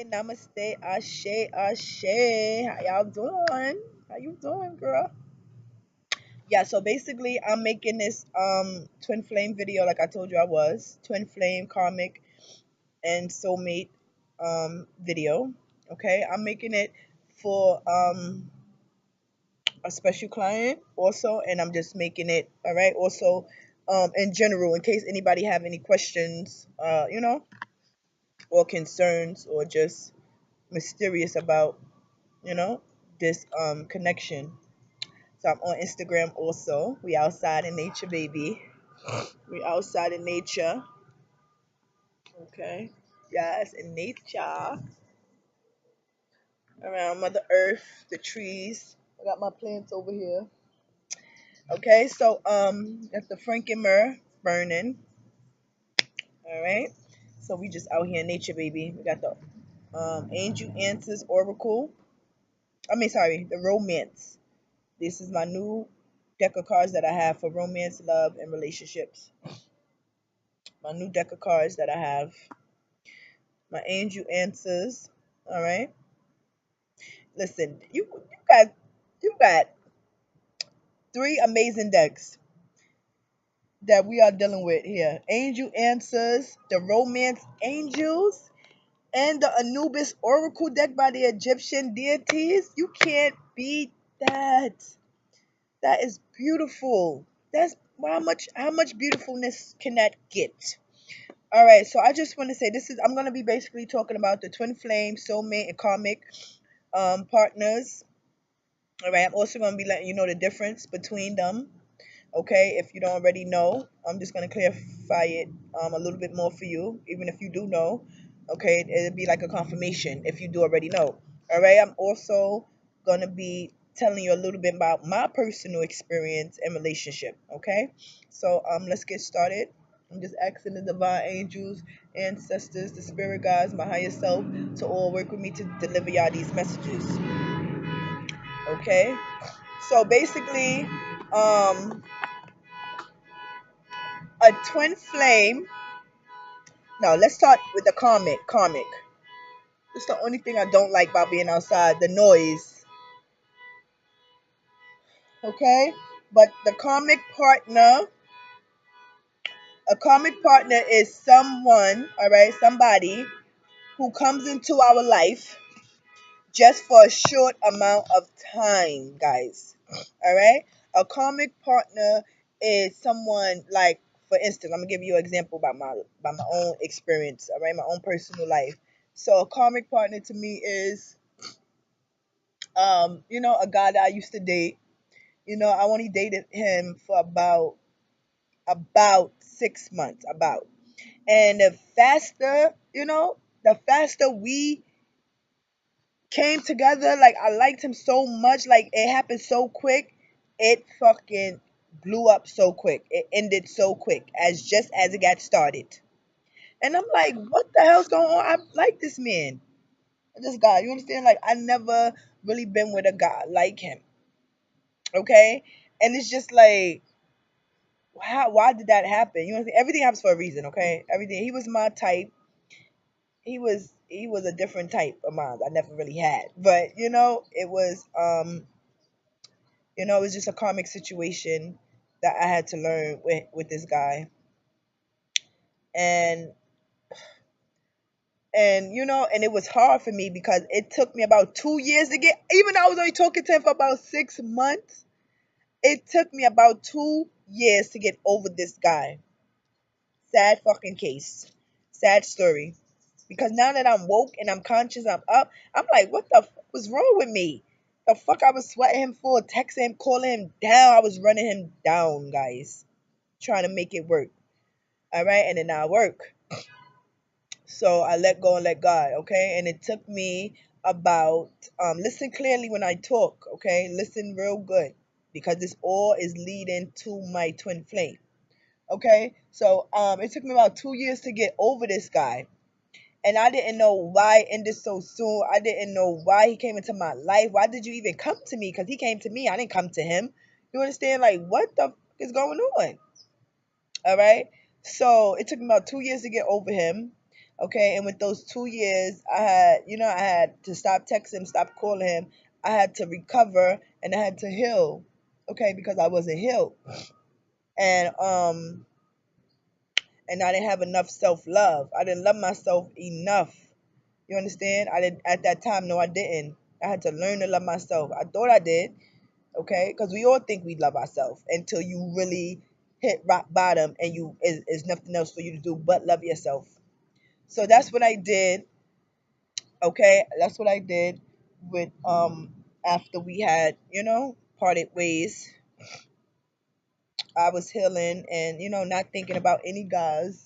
Namaste, Ashe, Ashe. How y'all doing? How you doing, girl? Yeah, so basically I'm making this twin flame video like I told you I was. Twin flame, karmic, and soulmate video. Okay, I'm making it for a special client also, and I'm just making it all right also in general in case anybody have any questions, or concerns or just mysterious about you know, this connection. So I'm on Instagram also. We outside in nature, baby. We outside in nature. Okay. Yes, in nature. Around Mother Earth, the trees. I got my plants over here. Okay, so got the Franken myrrh burning. Alright. So we just out here in nature, baby. We got the Angel Answers Oracle. I mean sorry, the romance. This is my new deck of cards that I have for romance, love, and relationships. My new deck of cards that I have. My angel answers. All right. Listen, got you got three amazing decks that we are dealing with here. Angel answers, the romance angels, and the Anubis Oracle deck by the Egyptian deities. You can't beat that. That is beautiful. That's how much beautifulness can that get? All right, so I just want to say I'm going to be basically talking about the twin flame, soulmate, and karmic partners. All right, I'm also going to be letting you know the difference between them. Okay, if you don't already know, I'm just going to clarify it a little bit more for you, even if you do know. Okay, it'll be like a confirmation if you do already know. All right, I'm also going to be telling you a little bit about my personal experience and relationship. Okay, so let's get started. I'm just asking the divine angels, ancestors, the spirit guides, my higher self to all work with me to deliver y'all these messages. Okay, so basically, um, a twin flame. Now let's start with the karmic. Karmic. It's the only thing I don't like about being outside, the noise. Okay? But the karmic partner, a karmic partner is someone, all right, somebody who comes into our life just for a short amount of time, guys. All right? A karmic partner is someone like, for instance, I'm gonna give you an example by my own experience, all right, my own personal life. So a karmic partner to me is a guy that I used to date. I only dated him for about 6 months, about. And the faster we came together, like I liked him so much, like it happened so quick, it fucking blew up so quick. It ended so quick as just as it got started. And I'm like, what the hell's going on? I like this man. This guy, you understand? Like I never really been with a guy like him. Okay? And it's just like why did that happen? You know what I'm saying? Everything happens for a reason, okay? Everything. He was my type. He was a different type of mine I never really had. But it was just a karmic situation that I had to learn with this guy. And and it was hard for me because it took me about 2 years to get, even though I was only talking to him for about 6 months, it took me about 2 years to get over this guy. Sad fucking case. Sad story. Because now that I'm woke and I'm conscious, I'm up, I'm like, what the fuck was wrong with me? The fuck I was sweating him for, texting him, calling him down. I was running him down, guys. Trying to make it work. Alright, and it not work. So I let go and let God, okay? And it took me about listen clearly when I talk, okay? Listen real good. Because this all is leading to my twin flame. Okay? So it took me about 2 years to get over this guy. And I didn't know why it ended so soon. I didn't know why he came into my life. Why did you even come to me? Because he came to me. I didn't come to him. You understand? Like, what the is going on? All right. So it took me about 2 years to get over him. Okay, and with those 2 years, I had to stop texting him, stop calling him. I had to recover and I had to heal. Okay, because I wasn't healed. And and I didn't have enough self-love. I didn't love myself enough. You understand? I didn't at that time. No, I didn't. I had to learn to love myself. I thought I did, okay? Because we all think we love ourselves until you really hit rock bottom and is nothing else for you to do but love yourself. So that's what I did. Okay, that's what I did with after we had parted ways. I was healing and not thinking about any guys.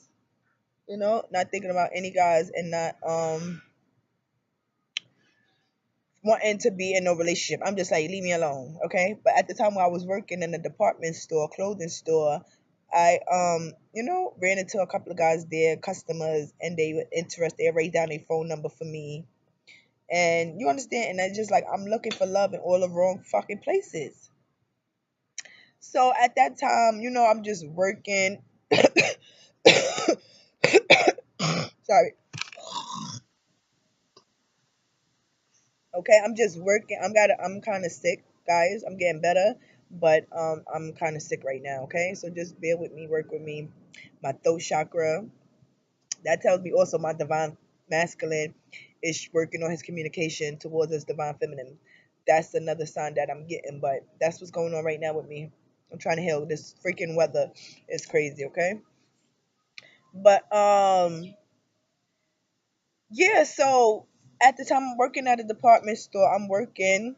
Not thinking about any guys and not wanting to be in no relationship. I'm just like, leave me alone, okay? But at the time when I was working in a department store, clothing store, I ran into a couple of guys there, customers, and they were interested. They write down their phone number for me. And you understand, and I just like I'm looking for love in all the wrong fucking places. So at that time, I'm just working. Sorry. Okay, I'm just working. I'm kind of sick, guys. I'm getting better, but I'm kind of sick right now. Okay, so just bear with me, work with me. My throat chakra, that tells me also my divine masculine is working on his communication towards his divine feminine. That's another sign that I'm getting, but that's what's going on right now with me. I'm trying to heal. This freaking weather is crazy. Okay, but yeah. So at the time I'm working at a department store. I'm working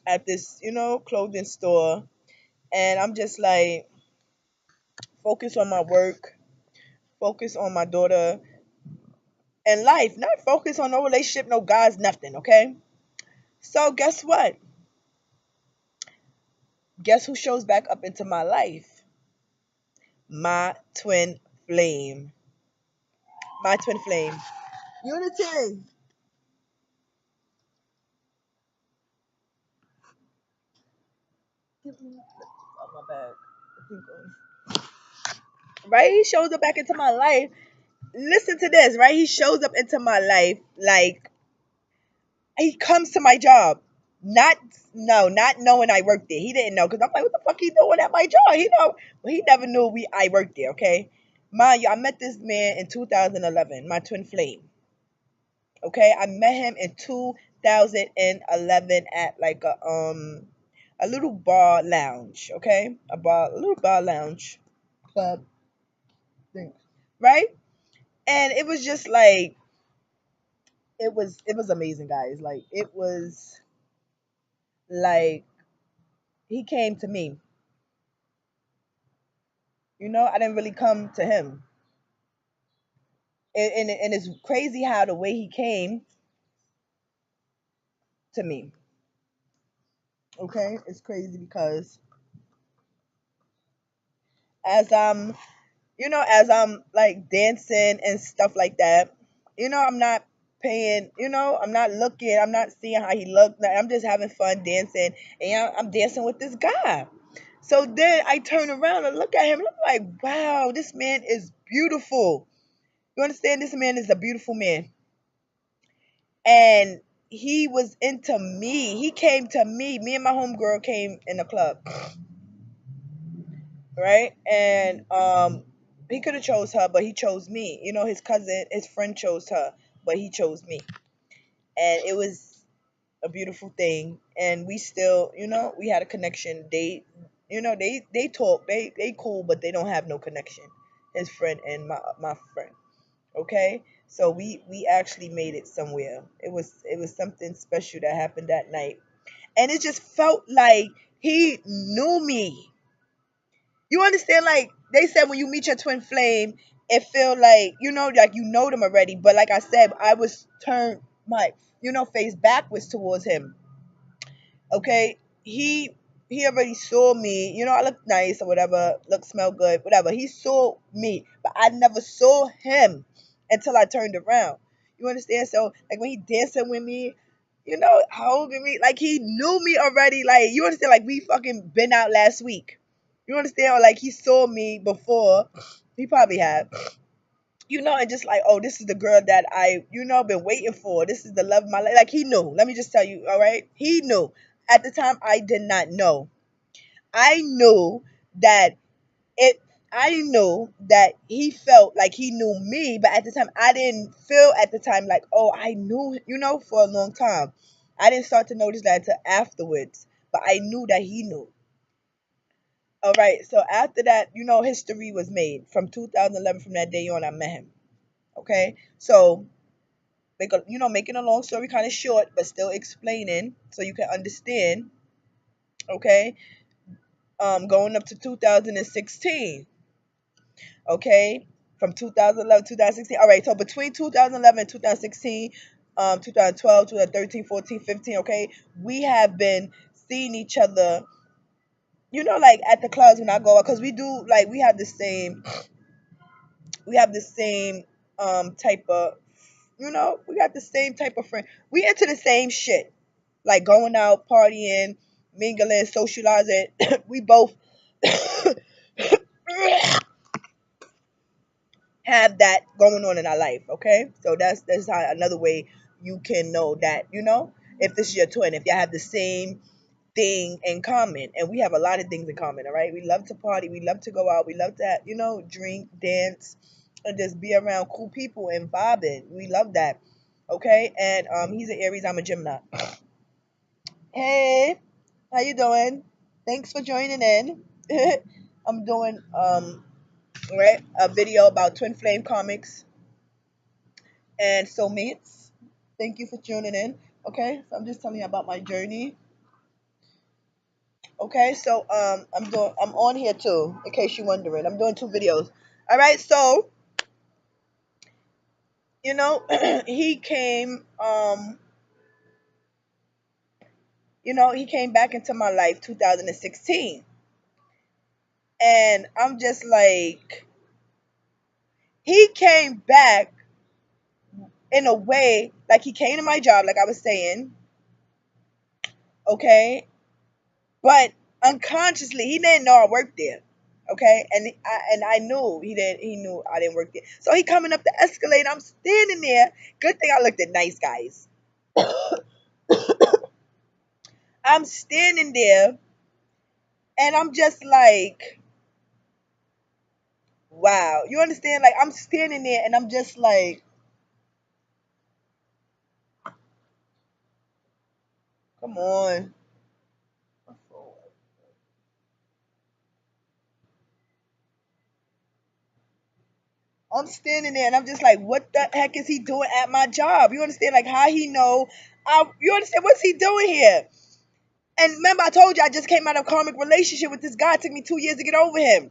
at this, clothing store, and I'm just like focus on my work, focus on my daughter and life, not focus on no relationship, no guys, nothing, okay? So guess what? Guess who shows back up into my life? My twin flame. My twin flame. Unity. Give me my bag. Right? He shows up back into my life. Listen to this, right? He shows up into my life like he comes to my job. Not no, not knowing I worked there. He didn't know because I'm like, what the fuck he doing at my job? He know, but he never knew I worked there. Okay, mind you, I met this man in 2011. My twin flame. Okay, I met him in 2011 at like a little bar lounge. Okay, a little bar lounge club thing, right? And it was just like it was amazing, guys. Like it was like he came to me. I didn't really come to him. And it's crazy how the way he came to me. Okay, it's crazy because as I'm, as I'm like dancing and stuff like that, I'm not paying. I'm not looking. I'm not seeing how he looked. Like, I'm just having fun dancing, and I'm dancing with this guy. So then I turn around and look at him, and I'm like, wow, this man is beautiful. You understand? This man is a beautiful man. And he was into me. He came to me. Me and my homegirl came in the club, right? And he could have chose her, but he chose me. His cousin, his friend chose her, but he chose me. And it was a beautiful thing. And we still, we had a connection. They talk. They cool, but they don't have no connection. His friend and my friend. Okay, so we actually made it somewhere. It was something special that happened that night, and it just felt like he knew me. You understand? Like they said, when you meet your twin flame, it feel like like you know them already. But like I said, I was turned my face backwards towards him. Okay, he already saw me. I look nice or whatever, look, smell good, whatever. He saw me, but I never saw him until I turned around. You understand? So like when he dancing with me, holding me, like he knew me already. Like you understand? Like we fucking been out last week. You understand? Or like he saw me before. He probably had. and just like, oh, this is the girl that I, been waiting for. This is the love of my life. Like, he knew. Let me just tell you, all right? He knew. At the time, I did not know. I knew that it I knew that he felt like he knew me, but at the time I didn't feel at the time like, oh, I knew, for a long time. I didn't start to notice that until afterwards, but I knew that he knew. All right, so after that, history was made from 2011. From that day on, I met him. Okay, so making a long story kind of short, but still explaining so you can understand. Okay, going up to 2016. Okay, from 2011 2016. All right, so between 2011 and 2016, 2012, 2013, 14, 15. Okay, we have been seeing each other, like at the clubs when I go out, because we do, like, we have the same type of, we got the same type of friend. We into the same shit, like going out, partying, mingling, socializing. We both have that going on in our life. Okay, so that's how another way you can know that, if this is your twin, if y'all have the same thing in common. And we have a lot of things in common. All right, we love to party, we love to go out, we love to, drink, dance, and just be around cool people and vibing. We love that. Okay, and he's an Aries, I'm a Gemini. Hey, how you doing? Thanks for joining in. I'm doing right, a video about Twinflame comics and Soulmates. Thank you for tuning in. Okay, so I'm just telling you about my journey. Okay, so I'm on here too, in case you're wondering. I'm doing two videos. All right, so he came he came back into my life 2016. And I'm just like, he came back in a way, like he came to my job, like I was saying, okay, but unconsciously he didn't know I worked there. Okay, and I knew he didn't. He knew I didn't work there. So he coming up the escalator. I'm standing there. Good thing I looked at nice guys. I'm standing there, and I'm just like, wow. You understand? Like, I'm standing there, and I'm just like, come on. I'm standing there, and I'm just like, what the heck is he doing at my job? You understand? Like, how he know? You understand? What's he doing here? And remember, I told you I just came out of a karmic relationship with this guy. It took me 2 years to get over him.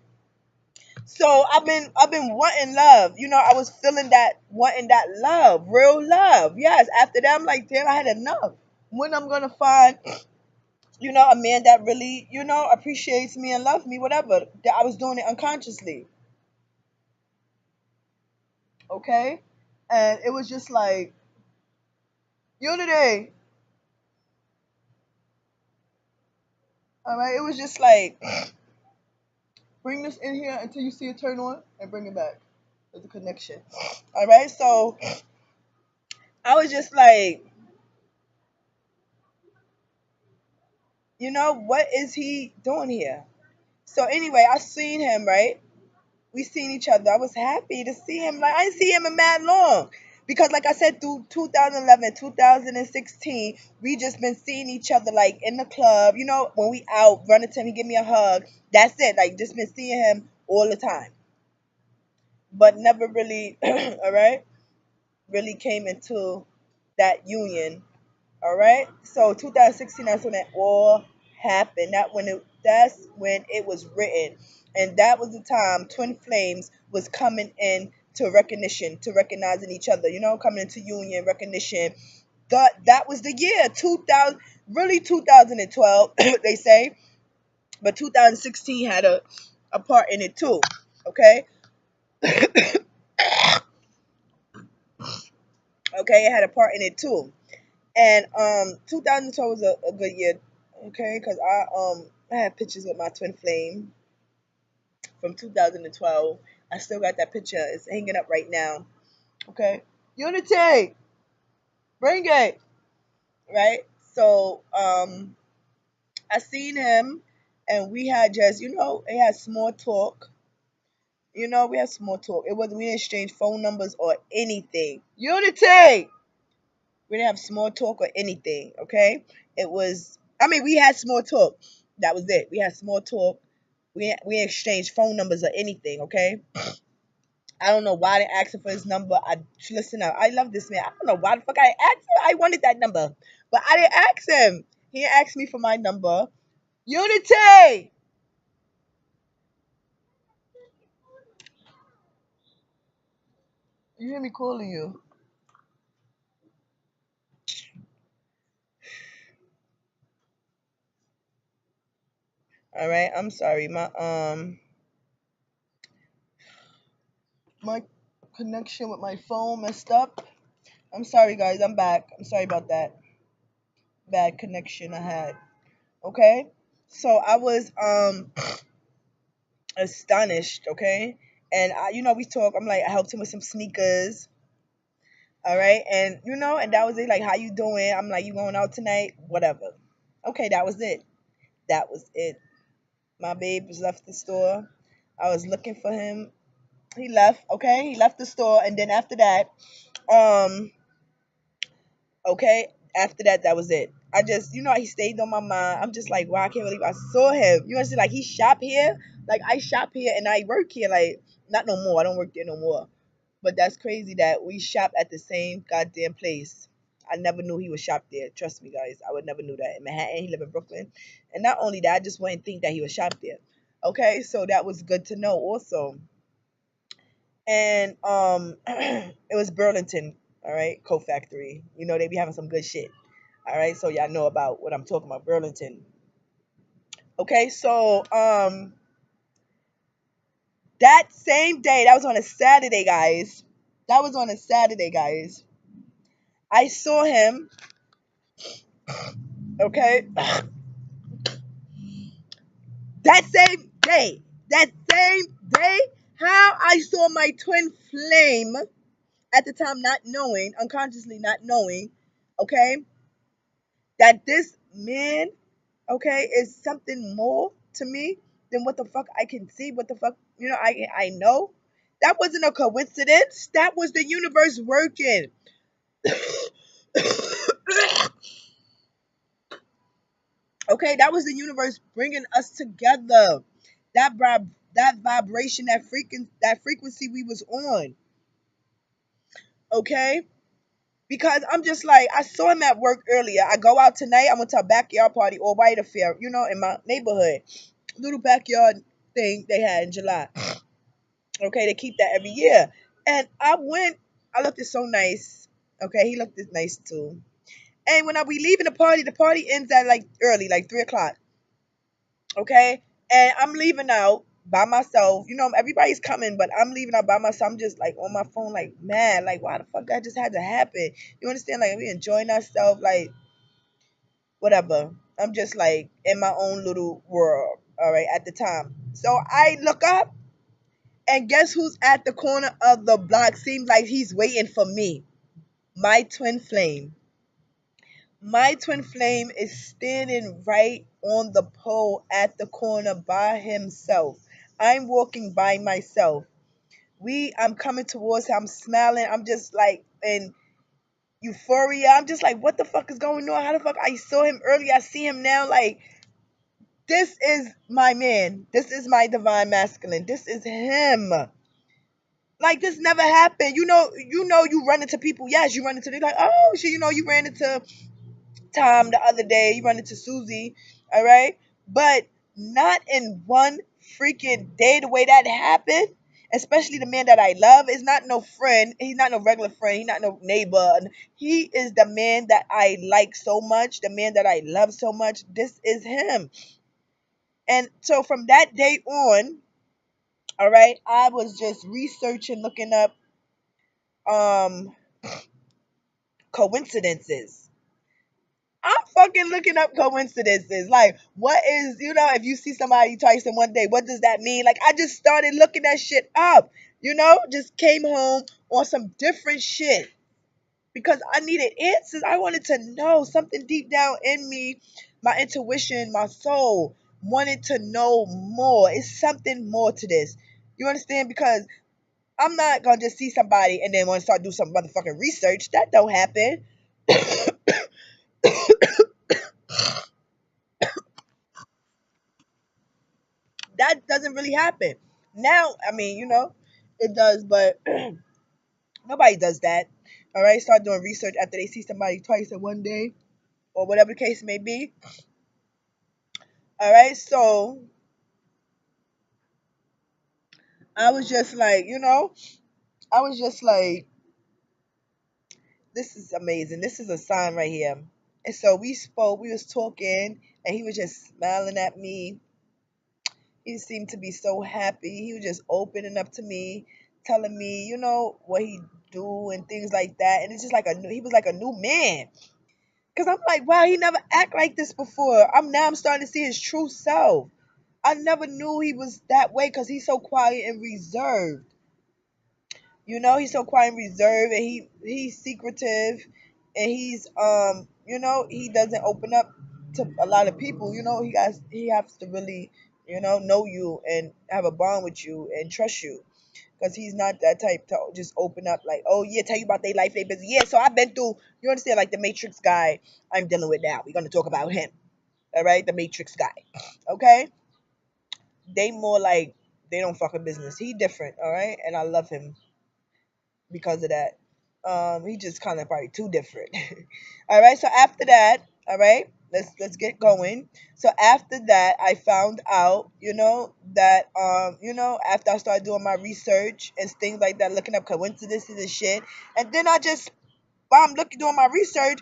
So I've been wanting love. I was feeling that, wanting that love, real love. Yes. After that, I'm like, damn, I had enough. When I'm gonna find, a man that really, appreciates me and loves me, whatever. That I was doing it unconsciously. Okay? And it was just like, Unity. All right. It was just like, bring this in here until you see it turn on and bring it back. There's a connection. All right. So I was just like, what is he doing here? So anyway, I seen him, right? We seen each other. I was happy to see him. Like, I didn't see him in mad long. Because like I said, through 2011, 2016, we just been seeing each other like in the club. When we out, running to him, he give me a hug. That's it. Like, just been seeing him all the time. But never really, all right, really came into that union. All right. So 2016, that's when it all happened. That's when it was written, and that was the time Twin Flames was coming in to recognition, to recognizing each other. Coming into union, recognition. That was the year 2000, really 2012. They say, but 2016 had a part in it too. Okay. Okay, it had a part in it too. And 2012 was a good year, okay, because I had pictures with my twin flame from 2012. I still got that picture. It's hanging up right now. Okay. Unity, bring it. Right? So, I seen him and we had just, we had small talk. We had small talk. It wasn't, we didn't exchange phone numbers or anything. Unity! We didn't have small talk or anything, okay? It was, I mean, we had small talk. That was it. We had small talk. We exchanged phone numbers or anything, okay? I don't know why they asked him for his number. Listen up. I love this man. I don't know why the fuck I asked him. I wanted that number, but I didn't ask him. He didn't ask me for my number. Unity. You hear me calling you? All right. I'm sorry. My connection with my phone messed up. I'm sorry, guys. I'm back. I'm sorry about that bad connection I had. Okay. So I was astonished. Okay. And we talk. I'm like, I helped him with some sneakers. All right. And and that was it. Like, how you doing? I'm like, you going out tonight? Whatever. Okay, that was it. That was it. My babe was left the store. I was looking for him. He left. Okay, he left the store, and then after that, um, okay, after that, that was it. I just, he stayed on my mind. I'm just like, wow, I can't believe I saw him. You understand? Like, he shop here. Like, I shop here and I work here. Like, not no more. I don't work there no more. But that's crazy that we shop at the same goddamn place. I never knew he would shop there. Trust me, guys. I would never knew that. In Manhattan, he live in Brooklyn. And not only that, I just wouldn't think that he would shop there. Okay, so that was good to know also. And it was Burlington, all right, Coat Factory. They be having some good shit. All right, so y'all know about what I'm talking about, Burlington. Okay, so that same day, that was on a Saturday, guys. That was on a Saturday, guys. I saw him, okay, that same day. That same day, how I saw my twin flame at the time, not knowing, unconsciously not knowing, okay, that this man, okay, is something more to me than what the fuck I can see, what the fuck, I know. That wasn't a coincidence. That was the universe working. Okay, that was the universe bringing us together. That vibration, that frequency we was on. Okay, because I'm just like, I saw him at work earlier. I go out tonight. I went to a backyard party or white affair, in my neighborhood, little backyard thing they had in July. Okay, they keep that every year. And I went. I looked it so nice. Okay, he looked it nice too. And when I be leaving the party ends at like early, like 3 o'clock. Okay, and I'm leaving out by myself. Everybody's coming, but I'm leaving out by myself. I'm just like on my phone, like, man, like, why the fuck that just had to happen? You understand? Like, we enjoying ourselves, like, whatever. I'm just like in my own little world. All right, at the time. So I look up, and guess who's at the corner of the block? Seems like he's waiting for me. My twin flame. My twin flame is standing right on the pole at the corner by himself. I'm walking by myself. I'm coming towards him. I'm smiling. I'm just like in euphoria. I'm just like, what the fuck is going on? How the fuck I saw him earlier? I see him now. Like, this is my man. This is my divine masculine. This is him. Like, this never happened. You run into people. Yes, you run into, they're like, oh shit, you ran into Tom the other day. You run into Susie, all right? But not in one freaking day the way that happened. Especially the man that I love is not no friend. He's not no regular friend. He's not no neighbor. He is the man that I like so much, the man that I love so much. This is him. And so from that day on, all right, I was just researching, looking up um coincidences. I'm fucking looking up coincidences. Like, what is, if you see somebody twice in one day, what does that mean? Like, I just started looking that shit up, just came home on some different shit because I needed answers. I wanted to know something deep down in me, my intuition, my soul wanted to know more. It's something more to this. You understand? Because I'm not gonna just see somebody and then want to start do some motherfucking research. That don't happen. That doesn't really happen. Now, I mean, it does, but nobody does that. All right, start doing research after they see somebody twice in one day or whatever the case may be. All right, so I was just like, I was just like, this is amazing. This is a sign right here. And so we spoke, we was talking, and he was just smiling at me. He seemed to be so happy. He was just opening up to me, telling me, what he do and things like that. And it's just like he was like a new man. Cause I'm like, wow, he never act like this before. I'm starting to see his true self. I never knew he was that way because he's so quiet and reserved. He's so quiet and reserved, and he's secretive, and he doesn't open up to a lot of people. He has to really know you and have a bond with you and trust you, because he's not that type to just open up like, oh yeah, tell you about their life, they busy. Yeah, so I've been through. You understand, like the Matrix guy I'm dealing with now. We're gonna talk about him. All right, the Matrix guy. Okay, they more like they don't fucking business. He different. All right, and I love him because of that. He just kind of probably too different. All right. So after that, all right, let's get going. So after that, I found out, that after I started doing my research and things like that, looking up coincidences and shit, and then while I'm looking doing my research,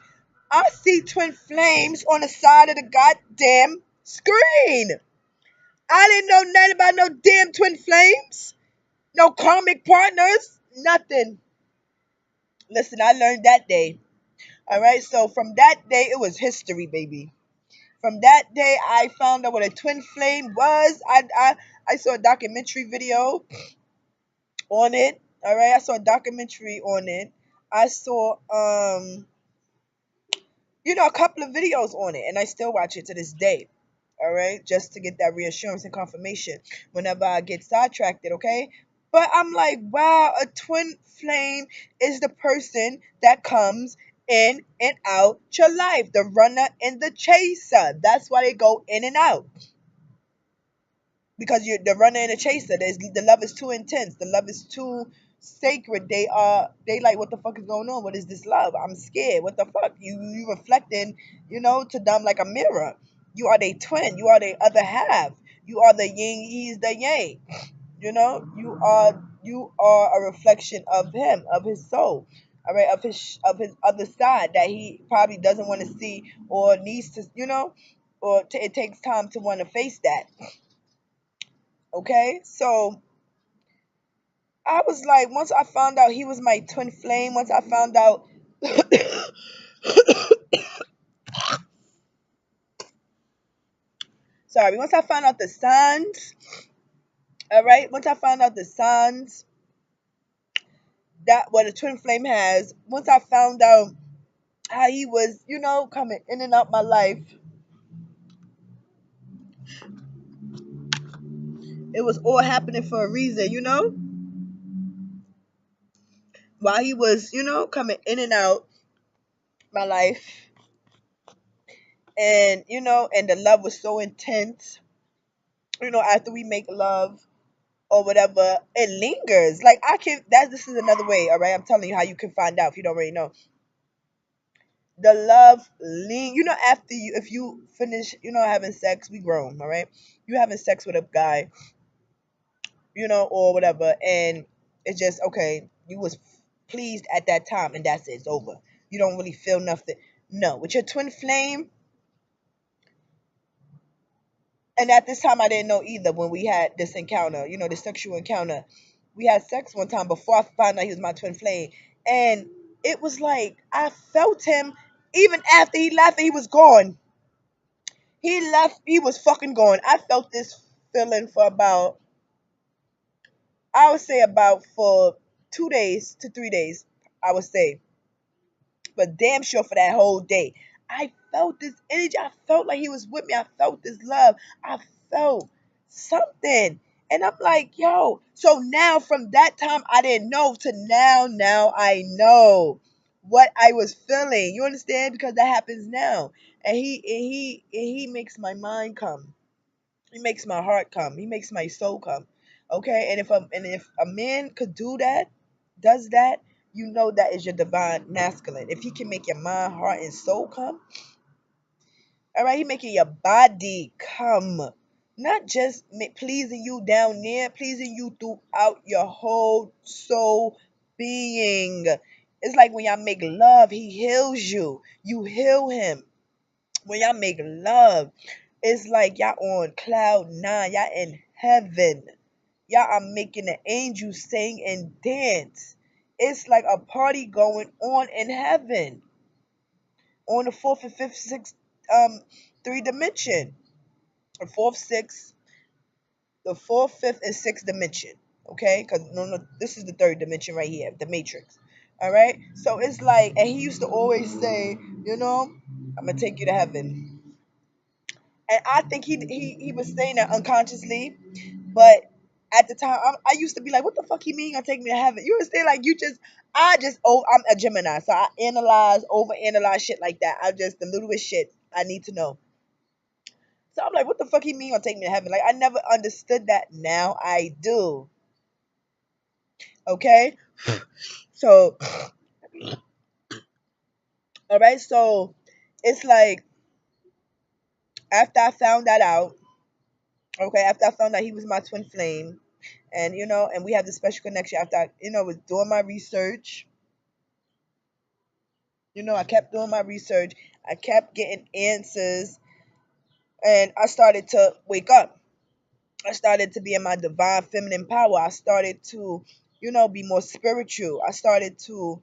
I see twin flames on the side of the goddamn screen. I didn't know nothing about no damn twin flames, no karmic partners, nothing. Listen, I learned that day. All right. So from that day, it was history, baby. From that day, I found out what a twin flame was. I saw a documentary video on it. All right. I saw a documentary on it. I saw a couple of videos on it, and I still watch it to this day. All right, just to get that reassurance and confirmation whenever I get sidetracked, okay? But I'm like, wow, a twin flame is the person that comes in and out your life, the runner and the chaser. That's why they go in and out, because you're the runner and the chaser. The love is too intense. The love is too sacred. They like, what the fuck is going on? What is this love? I'm scared. What the fuck? You reflecting, to them like a mirror. You are their twin. You are their other half. You are the yin. He's the yang. You are a reflection of him, of his soul. All right, of his other side that he probably doesn't want to see or needs to, it takes time to want to face that. Okay, so I was like, once I found out he was my twin flame, once I found out, sorry, once I found out the signs, all right, once I found out the signs that what a twin flame has, once I found out how he was, coming in and out my life, it was all happening for a reason, while he was, coming in and out my life, and and the love was so intense, after we make love or whatever, it lingers. Like, I can that this is another way, all right? I'm telling you how you can find out if you don't already know. The love after you, if you finish, having sex, we grown, all right? You having sex with a guy, or whatever, and it's just okay, you was pleased at that time, and that's it, it's over. You don't really feel nothing. No, with your twin flame, and at this time I didn't know either when we had this encounter, this sexual encounter. We had sex one time before I found out he was my twin flame. And it was like I felt him Even after he left, he was gone. He left, he was fucking gone. I felt this feeling for about, I would say about for 2 days to 3 days, I would say. But damn sure for that whole day. I felt this energy. I felt like he was with me. I felt this love. I felt something. And I'm like, yo. So now from that time I didn't know to now I know what I was feeling. You understand? Because that happens now. And he makes my mind come. He makes my heart come. He makes my soul come. Okay? And if a man could do that, does that, you know that is your divine masculine. If he can make your mind, heart, and soul come, all right, he making your body come. Not just pleasing you down there, pleasing you throughout your whole soul being. It's like when y'all make love, he heals you. You heal him. When y'all make love, it's like y'all on cloud nine. Y'all in heaven. Y'all are making the angels sing and dance. It's like a party going on in heaven on the fourth and fifth, sixth, three dimension. The fourth, sixth, the fourth, fifth, and sixth dimension. Okay, because no, this is the third dimension right here, the matrix. All right, so it's like, and he used to always say, I'm gonna take you to heaven. And I think he was saying that unconsciously, but at the time I used to be like, what the fuck he mean gonna take me to heaven? You understand? Like I'm a Gemini, so I analyze, overanalyze shit like that. I just the littlest shit I need to know. So I'm like, what the fuck he mean gonna take me to heaven? Like I never understood that. Now I do. Okay, so all right, so it's like after I found that out. Okay, after I found out he was my twin flame, and and we have this special connection after I, was doing my research. I kept doing my research. I kept getting answers, and I started to wake up. I started to be in my divine feminine power. I started to, be more spiritual. I started to,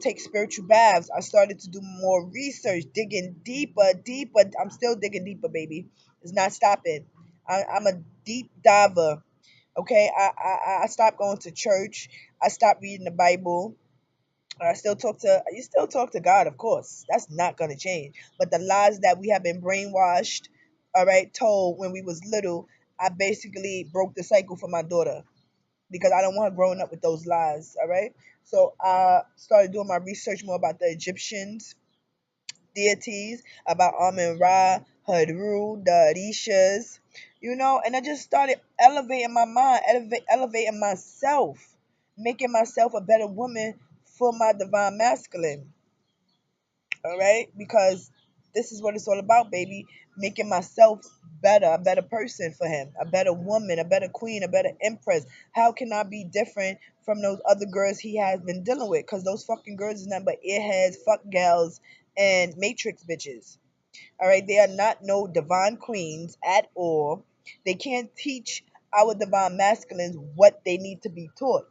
take spiritual baths. I started to do more research, digging deeper, deeper. I'm still digging deeper, baby. It's not stopping. I'm a deep diver. Okay, I stopped going to church. I stopped reading the Bible. You still talk to God, of course. That's not gonna change. But the lies that we have been brainwashed, all right, told when we was little, I basically broke the cycle for my daughter because I don't want her growing up with those lies, all right? So I started doing my research more about the Egyptians, deities, about Amun Ra, Hadru, the Orishas, and I just started elevating my mind, elevating myself, making myself a better woman for my divine masculine. All right, because this is what it's all about, baby. Making myself better, a better person for him, a better woman, a better queen, a better empress. How can I be different from those other girls he has been dealing with? Because those fucking girls is nothing but airheads, fuck gals, and matrix bitches. All right, they are not no divine queens at all. They can't teach our divine masculines what they need to be taught.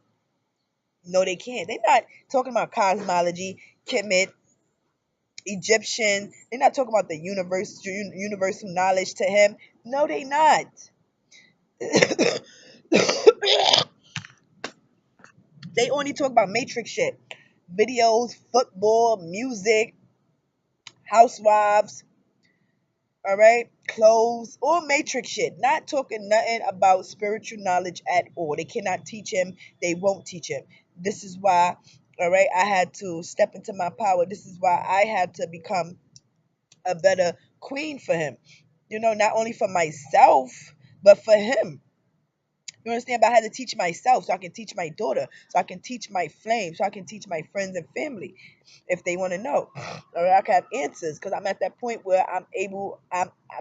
No, they can't. They're not talking about cosmology, Kemet, Egyptian. They're not talking about the universal knowledge to him. No, they not. They only talk about matrix shit. Videos, football, music, housewives, all right, clothes, all matrix shit. Not talking nothing about spiritual knowledge at all. They cannot teach him. They won't teach him. This is why, all right, I had to step into my power. This is why I had to become a better queen for him. Not only for myself, but for him. You understand? But I had to teach myself so I can teach my daughter, so I can teach my flame, so I can teach my friends and family if they want to know. Or I can have answers because I'm at that point where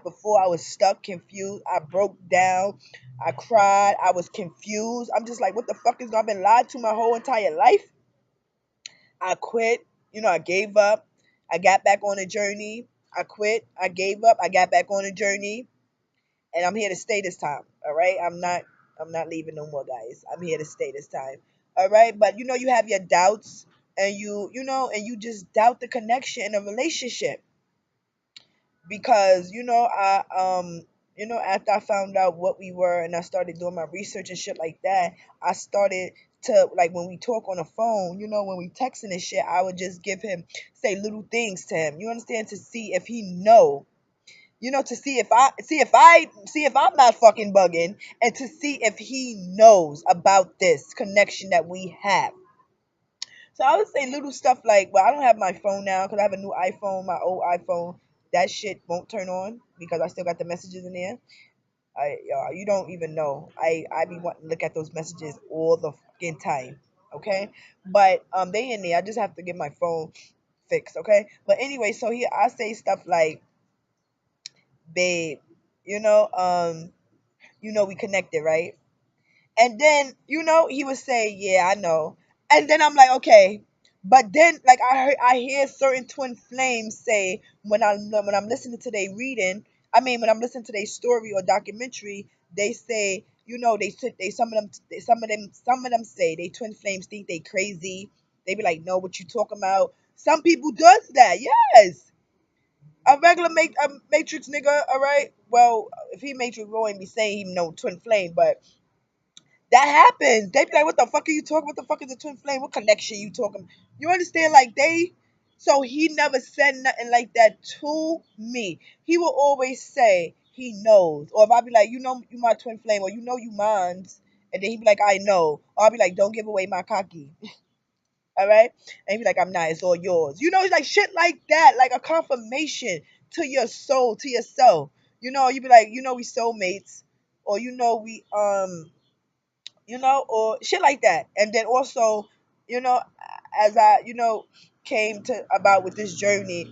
before I was stuck, confused, I broke down, I cried, I was confused. I'm just like, what the fuck is going on? I've been lied to my whole entire life. I quit, I gave up. I got back on a journey. I quit, I gave up, I got back on a journey, and I'm here to stay this time. All right, I'm not leaving no more, guys. I'm here to stay this time. All right, but you have your doubts and and you just doubt the connection in a relationship. Because after I found out what we were and I started doing my research and shit like that, I started to, like, when we talk on the phone, when we texting and shit, I would just give him, say little things to him, you understand, to see if he know, to see if I'm not fucking bugging, and to see if he knows about this connection that we have. So I would say little stuff like, well, I don't have my phone now because I have a new iPhone. My old iPhone, that shit won't turn on because I still got the messages in there. You don't even know. I be wanting to look at those messages all the fucking time. Okay, but they in there. I just have to get my phone fixed. Okay, but anyway, so here I say stuff like, babe, you know, um, we connected, right? And then, he would say, "Yeah, I know." And then I'm like, "Okay." But then, like, I hear certain twin flames say, when I'm listening to their reading, I mean, when I'm listening to their story or documentary, they say, they some of them say they twin flames think they crazy. They be like, "No, what you talking about?" Some people does that. Yes. A regular matrix nigga, all right. Well, if he matrix, we won't be saying he no twin flame, but that happens. They be like, "What the fuck are you talking? What the fuck is a twin flame? What connection you talking?" You understand? Like, so he never said nothing like that to me. He will always say he knows, or if I be like, you my twin flame, or you mine's, and then he be like, "I know," or I'll be like, "Don't give away my cocky." All right, and he be like, "I'm not. It's all yours." Like shit like that, like a confirmation to your soul, to yourself. You be like, we soulmates, or or shit like that. And then also, you know, as I, came to about with this journey,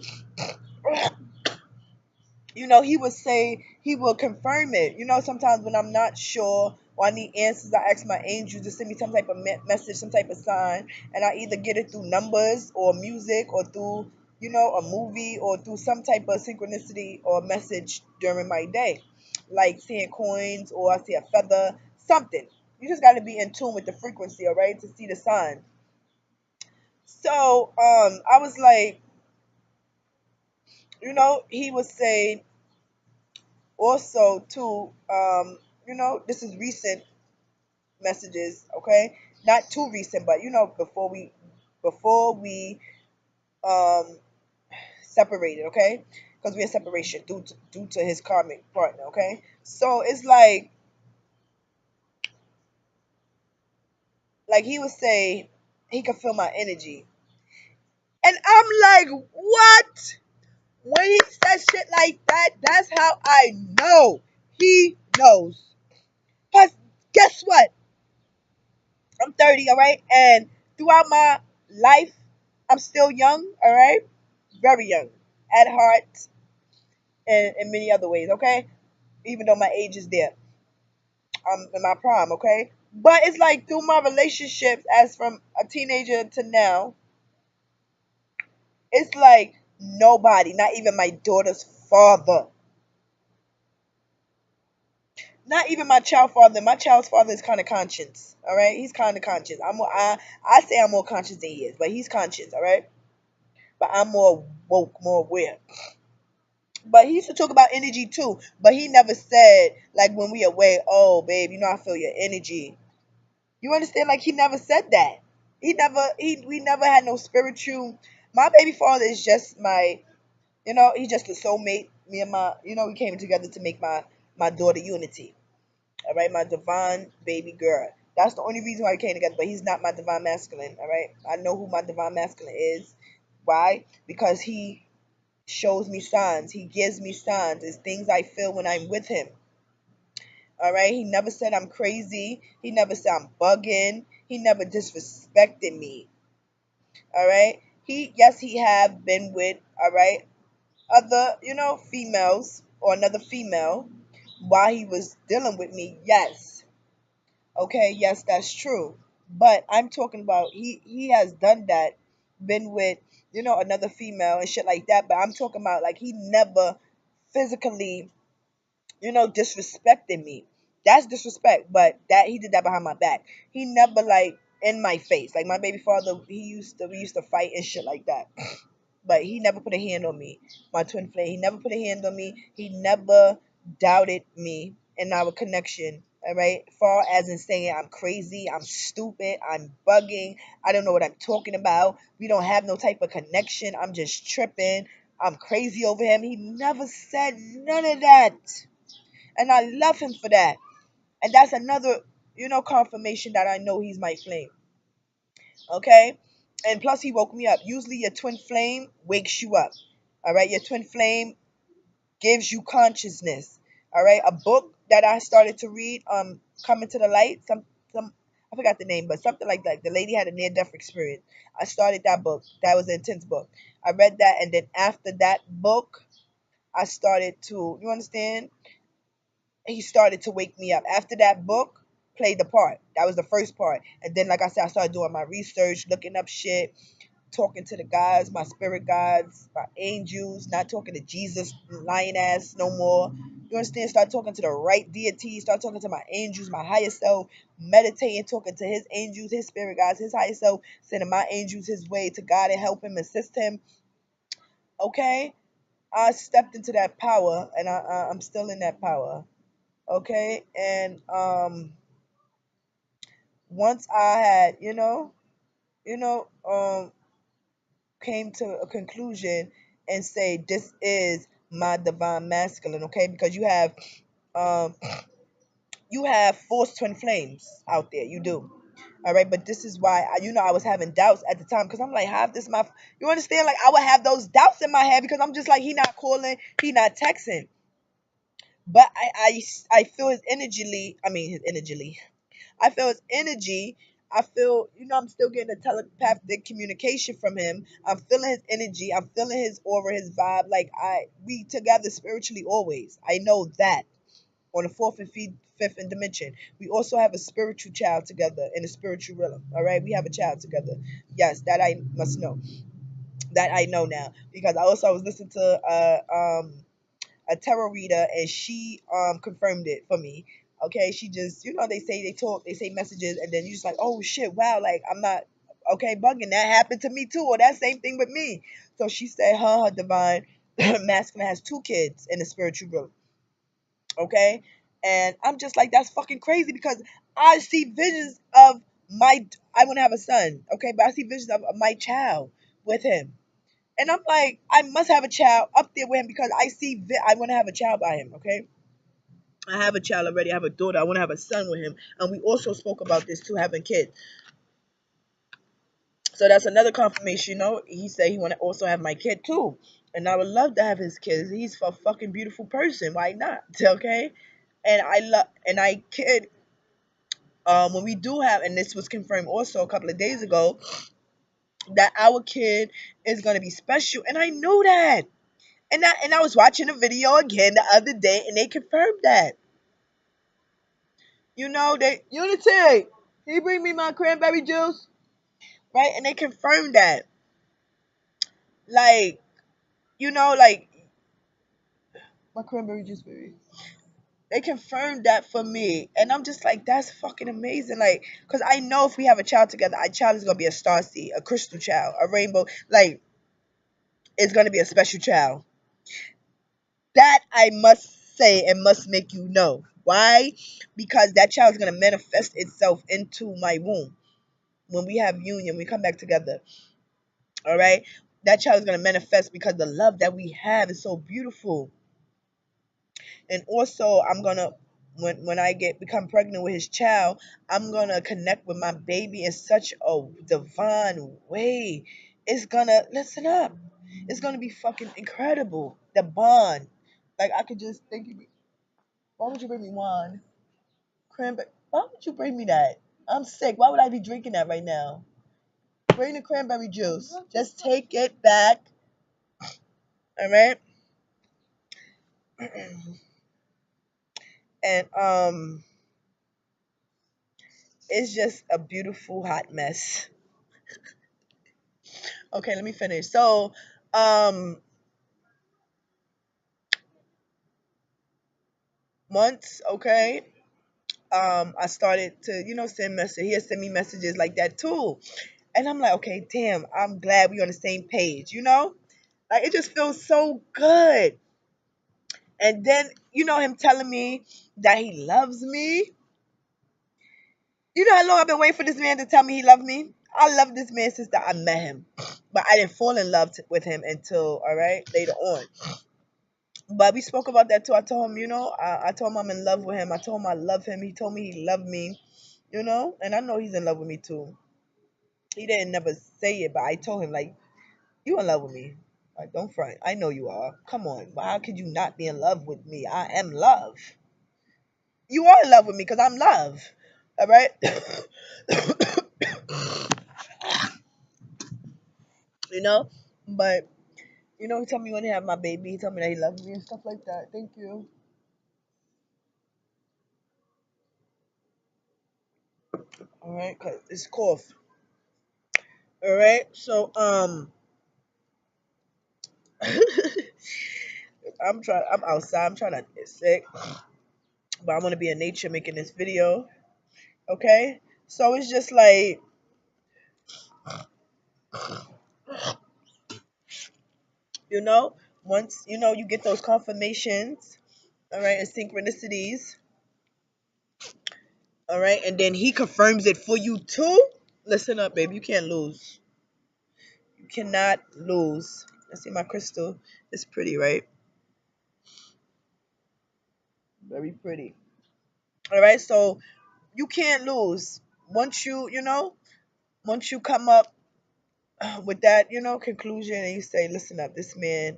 he would say, he will confirm it. Sometimes when I'm not sure or I need answers, I ask my angels to send me some type of message, some type of sign, and I either get it through numbers or music or through, a movie or through some type of synchronicity or message during my day, like seeing coins or I see a feather, something. You just got to be in tune with the frequency, all right, to see the sign. So, I was like, he would say also too, this is recent messages, okay, not too recent, but before we um separated, okay, because we're in separation due to his karmic partner, okay. So it's like he would say he could feel my energy, and I'm like, what? When he says shit like that, that's how I know he knows. Cause guess what? I'm 30, all right, and throughout my life, I'm still young, all right, very young at heart, and in many other ways, okay. Even though my age is there, I'm in my prime, okay. But it's like through my relationships, as from a teenager to now, it's like nobody, not even my daughter's father, not even my child father. My child's father is kind of conscious. All right, he's kind of conscious. I say I'm more conscious than he is, but he's conscious. All right, but I'm more woke, more aware. But he used to talk about energy too. But he never said, like, when we away, "Oh, babe, I feel your energy." You understand? Like, he never said that. We never had no spiritual. My baby father is just he's just a soulmate. Me and we came together to make my daughter Unity. All right, my divine baby girl. That's the only reason why we came together. But he's not my divine masculine. All right, I know who my divine masculine is. Why? Because he shows me signs. He gives me signs. It's things I feel when I'm with him. All right. He never said I'm crazy. He never said I'm bugging. He never disrespected me. All right. Yes, he have been with, all right, other, females or another female while he was dealing with me. Yes. Okay, yes, that's true. But I'm talking about he has done that, been with, another female and shit like that. But I'm talking about, like, he never physically, disrespected me. That's disrespect, but that he did that behind my back. He never, like, in my face. Like my baby father, we used to fight and shit like that. But he never put a hand on me. My twin flame, he never put a hand on me. He never doubted me and our connection. All right, far as in saying I'm crazy, I'm stupid, I'm bugging, I don't know what I'm talking about. We don't have no type of connection. I'm just tripping. I'm crazy over him. He never said none of that, and I love him for that. And that's another, confirmation that I know he's my flame. Okay, and plus he woke me up. Usually your twin flame wakes you up. All right, your twin flame gives you consciousness. All right, a book that I started to read, Coming to the Light, some I forgot the name, but something like that. The lady had a near death experience. I started that book. That was an intense book. I read that, and then after that book, I started to, you understand? He started to wake me up. After that book, played the part. That was the first part. And then, like I said, I started doing my research, looking up shit, talking to the gods, my spirit guides, my angels, not talking to Jesus, lying ass no more. You understand? Start talking to the right deity, start talking to my angels, my higher self, meditating, talking to his angels, his spirit guides, his higher self, sending my angels his way to God and help him, assist him. Okay? I stepped into that power, and I'm still in that power. Okay? And once I had, you know, um came to a conclusion and say this is my divine masculine, okay? Because um you have forced twin flames out there, you do. All right, but this is why I was having doubts at the time because I'm like, have this my, you understand? Like I would have those doubts in my head because I'm just like, he not calling, he not texting, but I feel his energy. I mean his energy. I feel his energy. I feel, I'm still getting a telepathic communication from him. I'm feeling his energy. I'm feeling his aura, his vibe. Like we together spiritually always. I know that on the fourth and fifth dimension. We also have a spiritual child together in a spiritual realm. All right, we have a child together. Yes, that I must know. That I know now because I was listening to a tarot reader and she confirmed it for me. Okay, she just, they say they talk, they say messages, and then you just like, oh shit, wow, like I'm not okay bugging. That happened to me too, or that same thing with me. So she said her divine masculine has two kids in the spiritual group. Okay, and I'm just like, that's fucking crazy because I see visions of my, I want to have a son, okay, but I see visions of my child with him. And I'm like, I must have a child up there with him because I want to have a child by him, okay? I have a child already. I have a daughter. I want to have a son with him. And we also spoke about this too, having kids. So that's another confirmation, He said he want to also have my kid too. And I would love to have his kids. He's a fucking beautiful person. Why not? Okay? And I kid, when we do have, and this was confirmed also a couple of days ago, that our kid is going to be special. And I know that. And I was watching a video again the other day, and they confirmed that. They Unity. Can you bring me my cranberry juice? Right, and they confirmed that. Like, like my cranberry juice, baby. They confirmed that for me, and I'm just like, that's fucking amazing. Like, cause I know if we have a child together, our child is gonna be a star seed, a crystal child, a rainbow. Like, it's gonna be a special child. That I must say and must make you know. Why? Because that child is going to manifest itself into my womb. When we have union, we come back together. All right? That child is going to manifest because the love that we have is so beautiful. And also, I'm going to, when I become pregnant with his child, I'm going to connect with my baby in such a divine way. It's going to, listen up. It's going to be fucking incredible. The bond. Like, I could just think, why would you bring me wine? Cranberry. Why would you bring me that? I'm sick. Why would I be drinking that right now? Bring the cranberry juice. Just take it back. All right. And it's just a beautiful hot mess. Okay, let me finish. So, once, okay, I started to, send message. He'll send me messages like that too. And I'm like, okay, damn, I'm glad we on the same page. Like it just feels so good. And then, him telling me that he loves me. You know how long I've been waiting for this man to tell me he loved me? I love this man since that I met him. But I didn't fall in love with him until, all right, later on. But we spoke about that too. I told him, I told him I'm in love with him. I told him I love him. He told me he loved me. And I know he's in love with me too. He didn't never say it, but I told him, like, you in love with me. Like, don't front. I know you are. Come on. But how could you not be in love with me? I am love. You are in love with me because I'm love. All right? you know? But, he told me when he had my baby, he told me that he loved me and stuff like that. Thank you. All right? Because it's cough. All right? So, I'm outside. I'm trying not to get sick. But I want to be in nature making this video. Okay? So it's just like, you know, once, you get those confirmations, all right, and synchronicities, all right, and then he confirms it for you too. Listen up, baby. You can't lose. You cannot lose. I see my crystal. It's pretty, right? Very pretty. All right, so you can't lose. Once once you come up with that, conclusion, and you say, listen up, this man,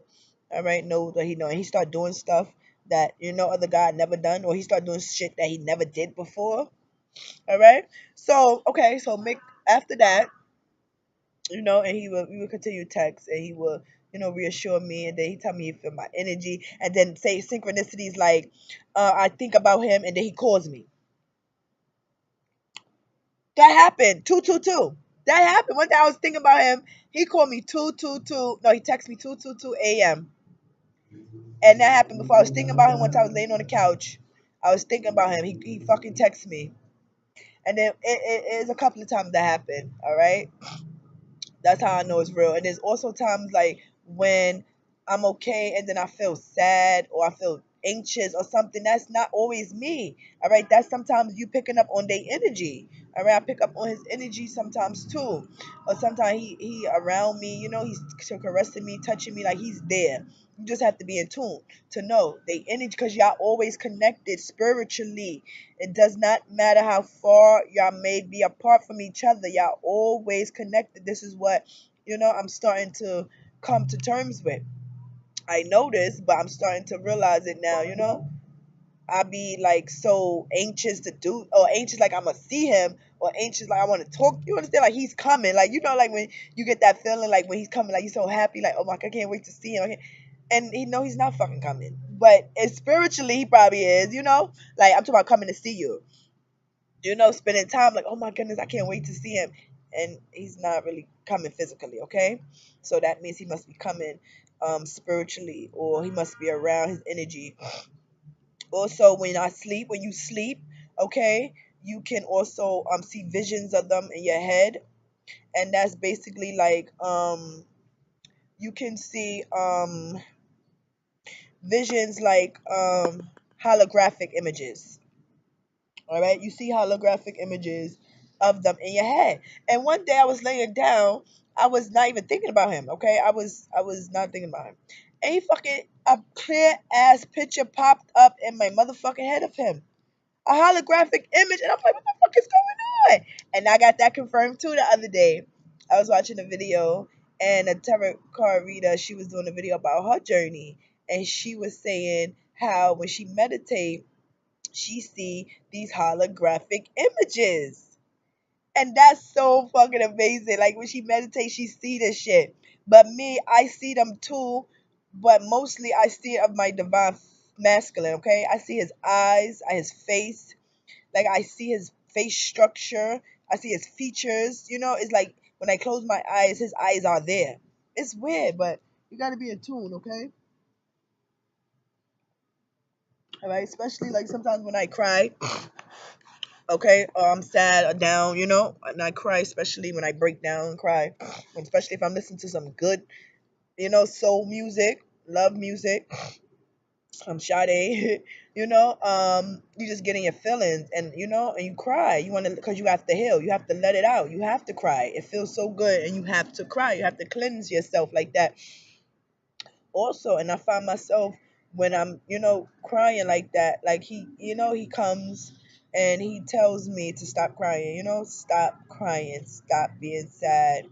all right, knows what he know, and he start doing stuff that other guy never done, or he start doing shit that he never did before. All right. So okay, so make after that, and we would continue text, and he would reassure me, and then he tell me he feel my energy, and then say synchronicities like, I think about him, and then he calls me. That happened 222. That happened one day. I was thinking about him. He called me 222. No, he texted me 222 a.m. And that happened before. I was thinking about him once I was laying on the couch. I was thinking about him. He fucking texted me. And then it's a couple of times that happened. All right. That's how I know it's real. And there's also times like when I'm okay and then I feel sad or I feel anxious or something. That's not always me. All right. That's sometimes you picking up on their energy. All right. I pick up on his energy sometimes too. Or sometimes he around me, he's caressing me, touching me, like he's there. You just have to be in tune to know they energy because y'all always connected spiritually. It does not matter how far y'all may be apart from each other. Y'all always connected. This is what, I'm starting to come to terms with. I know this, but I'm starting to realize it now. I be like so anxious to do, or anxious like I'm gonna see him, or anxious like I want to talk. You understand? Like he's coming. Like like when you get that feeling like when he's coming, like you're so happy, like oh my god, I can't wait to see him. And he know he's not fucking coming, but spiritually he probably is. Like I'm talking about coming to see you. Spending time like, oh my goodness, I can't wait to see him. And he's not really coming physically, okay? So that means he must be coming spiritually, or he must be around his energy. Also, when you sleep, okay, you can also see visions of them in your head. And that's basically like you can see visions like holographic images. All right, you see holographic images of them in your head. And one day I was laying down, I was not even thinking about him. Okay, I was not thinking about him, and he fucking a clear ass picture popped up in my motherfucking head of him, a holographic image, and I'm like, what the fuck is going on? And I got that confirmed too the other day. I was watching a video, and a tarot card reader, she was doing a video about her journey, and she was saying how when she meditates she see these holographic images. And that's so fucking amazing. Like when she meditates, she see this shit. But me, I see them too, but mostly I see it of my divine masculine, okay? I see his eyes, his face, like I see his face structure, I see his features. It's like when I close my eyes, his eyes are there. It's weird, but you gotta be in tune, okay? All right, especially like sometimes when I cry, okay, or I'm sad or down, and I cry, especially when I break down and cry, and especially if I'm listening to some good, soul music, love music, Sade, you just get in your feelings, and and you cry. You want to, because you have to heal. You have to let it out. You have to cry. It feels so good, and you have to cry. You have to cleanse yourself like that. Also, and I find myself when I'm, crying like that, like he comes and he tells me to stop crying. Stop crying. Stop being sad.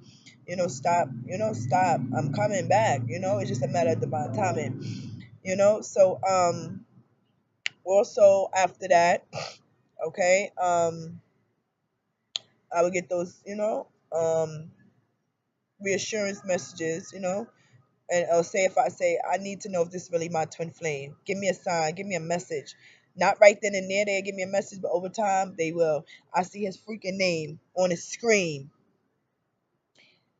Stop. Stop. I'm coming back. It's just a matter of divine timing. So also after that, okay, I would get those, reassurance messages, and I'll say, if I say, I need to know if this is really my twin flame, give me a sign, give me a message. Not right then and there they give me a message, but over time they will. I see his freaking name on his screen.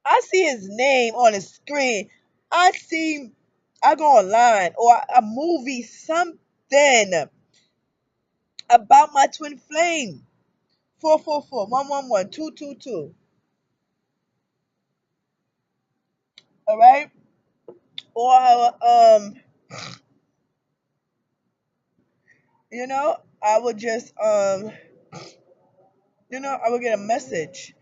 I see his name on his screen. I see, I go online or a movie, something about my twin flame. 444 111 222. All right, or I would just I would get a message,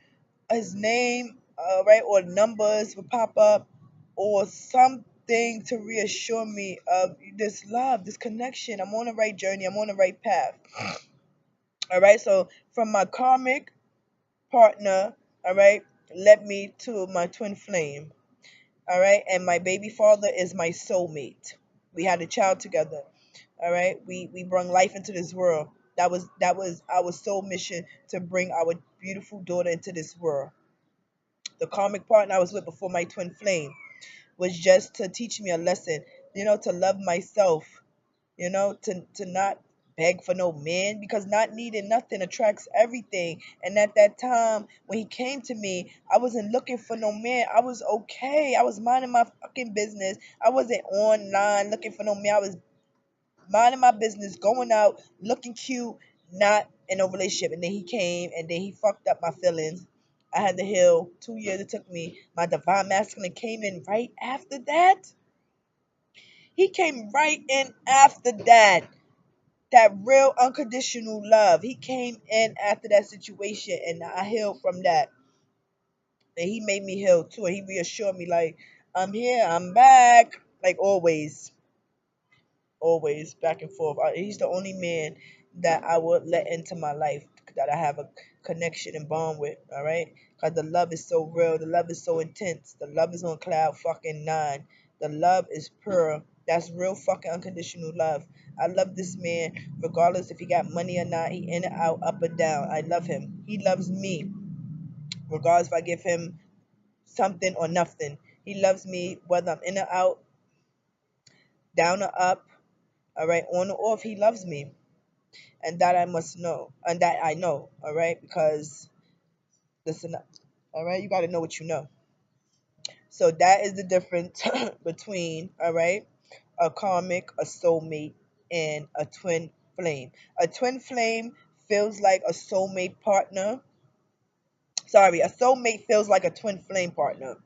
his name, right, or numbers would pop up, or something to reassure me of this love, this connection. I'm on the right journey. I'm on the right path. All right. So from my karmic partner, all right, led me to my twin flame. All right, and my baby father is my soulmate. We had a child together. All right, we brought life into this world. That was our soul mission, to bring our beautiful daughter into this world. The karmic partner I was with before my twin flame was just to teach me a lesson, to love myself, to not beg for no man, because not needing nothing attracts everything. And at that time when he came to me, I wasn't looking for no man. I was okay. I was minding my fucking business. I wasn't online looking for no man. I was minding my business, going out, looking cute, not in a relationship. And then he came and then he fucked up my feelings. I had to heal. 2 years it took me. My divine masculine came in right after that. He came right in after that. That real unconditional love. He came in after that situation and I healed from that. And he made me heal too. And he reassured me, like, I'm here, I'm back. Like always. Always back and forth. He's the only man that I would let into my life, that I have a connection and bond with. All right, because the love is so real, the love is so intense, the love is on cloud fucking nine. The love is pure. That's real fucking unconditional love. I love this man regardless if he got money or not. He in and out, up and down. I love him. He loves me regardless if I give him something or nothing. He loves me whether I'm in or out, down or up. All right, on or off. He loves me, and that I must know, and that I know. All right, because listen, all right, you got to know what you know. So that is the difference between, all right, a karmic, a soulmate, and a twin flame. A twin flame feels like a soulmate partner. Sorry, a soulmate feels like a twin flame partner.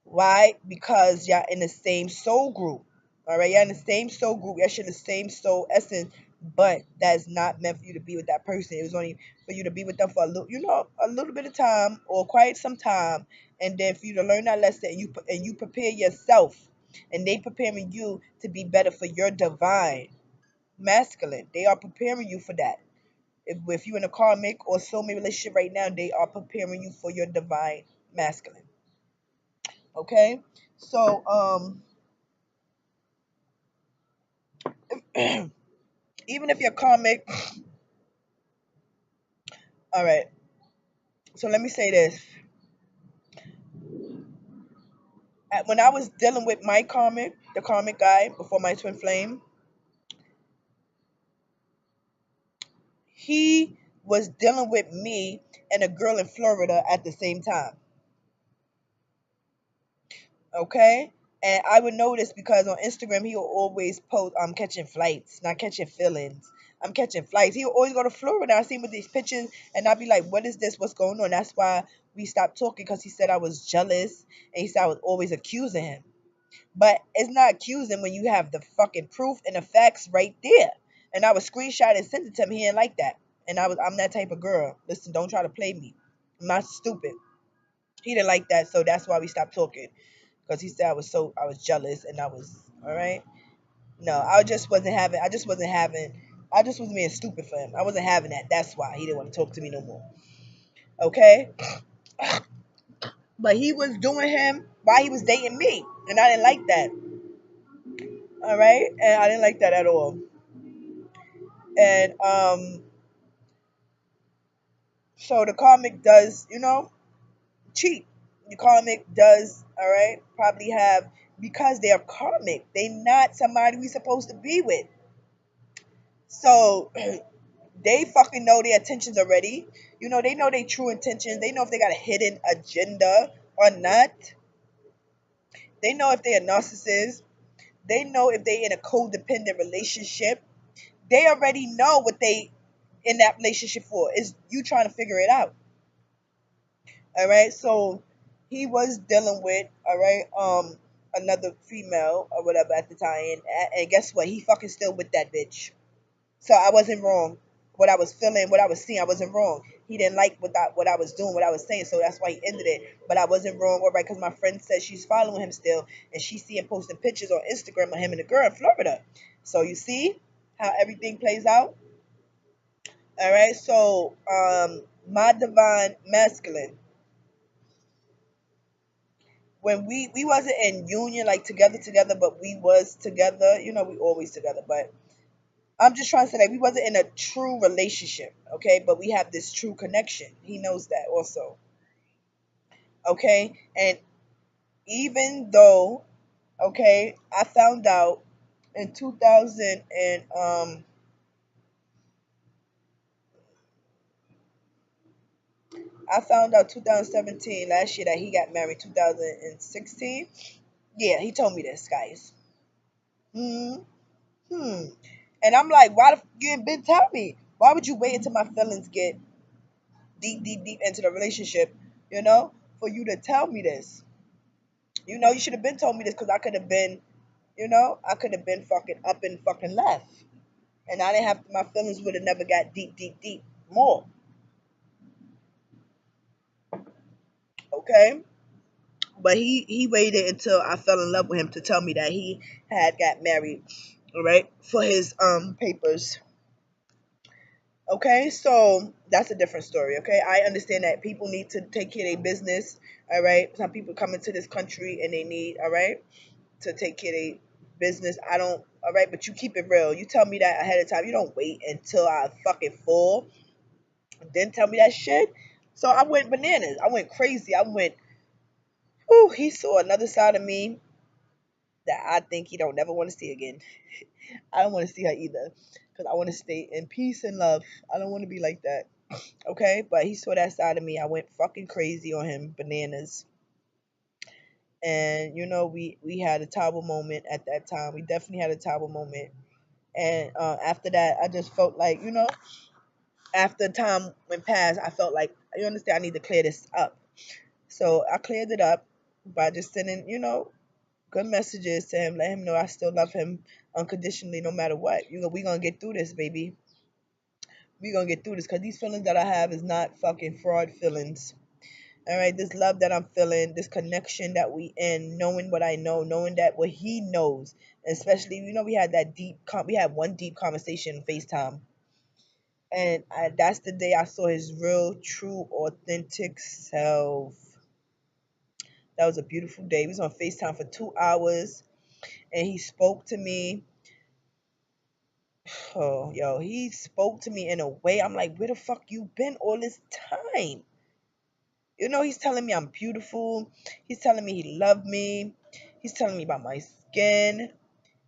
Why? Because y'all in the same soul group. All right, y'all in the same soul group. Y'all share the same soul essence, but that's not meant for you to be with that person. It was only for you to be with them for a little, a little bit of time or quite some time, and then for you to learn that lesson, and you prepare yourself, and they preparing you to be better for your divine masculine. They are preparing you for that. If you're in a karmic or soulmate relationship right now, they are preparing you for your divine masculine. Okay, so even if you're karmic, all right. So let me say this: when I was dealing with my karmic, the karmic guy before my twin flame, he was dealing with me and a girl in Florida at the same time. Okay, And I would notice because on Instagram he will always post, I'm catching flights, not catching feelings. I'm catching flights. He will always go to Florida. I see him with these pictures, and I'd be like, what is this? What's going on? That's why we stopped talking, because he said I was jealous, and he said I was always accusing him. But it's not accusing when you have the fucking proof and the facts right there. And I was screenshot and sent it to him. He didn't like that. And I'm that type of girl. Listen, don't try to play me. I'm not stupid. He didn't like that, so that's why we stopped talking. Because he said I was jealous, and I was all right. No, I just was being stupid for him. I wasn't having that. That's why he didn't want to talk to me no more. Okay? But he was doing him while he was dating me. And I didn't like that. All right? And I didn't like that at all. And so the karmic does, cheat. The karmic does, all right, probably have, because they're karmic. They not somebody we supposed to be with. So they fucking know their intentions already. They know their true intentions. They know if they got a hidden agenda or not. They know if they're a narcissist. They know if they in a codependent relationship. They already know what they in that relationship for. Is you trying to figure it out. All right. So he was dealing with, all right, another female or whatever at the time, and guess what? He fucking still with that bitch. So I wasn't wrong. What I was feeling, what I was seeing, I wasn't wrong. He didn't like what I was doing, what I was saying, so that's why he ended it. But I wasn't wrong, all right, because my friend said she's following him still, and she see him posting pictures on Instagram of him and the girl in Florida. So you see how everything plays out. All right. So my divine masculine, when we wasn't in union like together, but we was together. We always together, but I'm just trying to say that we wasn't in a true relationship, okay? But we have this true connection. He knows that also, okay? And even though, okay, I found out in 2000 and I found out 2017 last year that he got married 2016. Yeah, he told me this, guys. Hmm. Hmm. And I'm like, why the you ain't been tell me? Why would you wait until my feelings get deep into the relationship, for you to tell me this? You should have been told me this, because I could have been, I could have been fucking up and fucking left. And I didn't have, my feelings would have never got deep more. Okay? But he waited until I fell in love with him to tell me that he had got married, all right, for his papers. Okay, so that's a different story. Okay, I understand that people need to take care of their business. All right, some people come into this country and they need, all right, to take care of their business. I don't, all right, but you keep it real. You tell me that ahead of time. You don't wait until I fucking fall, then tell me that shit. So I went bananas. I went crazy. I went, whew, he saw another side of me that I think he don't never want to see again. I don't want to see her either, because I want to stay in peace and love. I don't want to be like that. Okay, but he saw that side of me. I went fucking crazy on him, bananas. And we had a terrible moment at that time. We definitely had a terrible moment. And after that, I just felt like, after time went past, I felt like, you understand, I need to clear this up. So I cleared it up by just sending, good messages to him, let him know I still love him unconditionally, no matter what. We gonna get through this, baby. We gonna get through this, because these feelings that I have is not fucking fraud feelings. All right, this love that I'm feeling, this connection that we in, knowing what I know, knowing that what he knows, especially, we had that we had one deep conversation FaceTime, and that's the day I saw his real, true, authentic self. That was a beautiful day. We was on FaceTime for 2 hours, and he spoke to me. Oh, yo, he spoke to me in a way I'm like, where the fuck you been all this time? He's telling me I'm beautiful. He's telling me he loved me. He's telling me about my skin.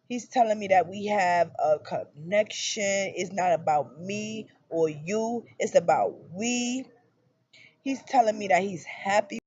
He's telling me that we have a connection. It's not about me or you. It's about we. He's telling me that he's happy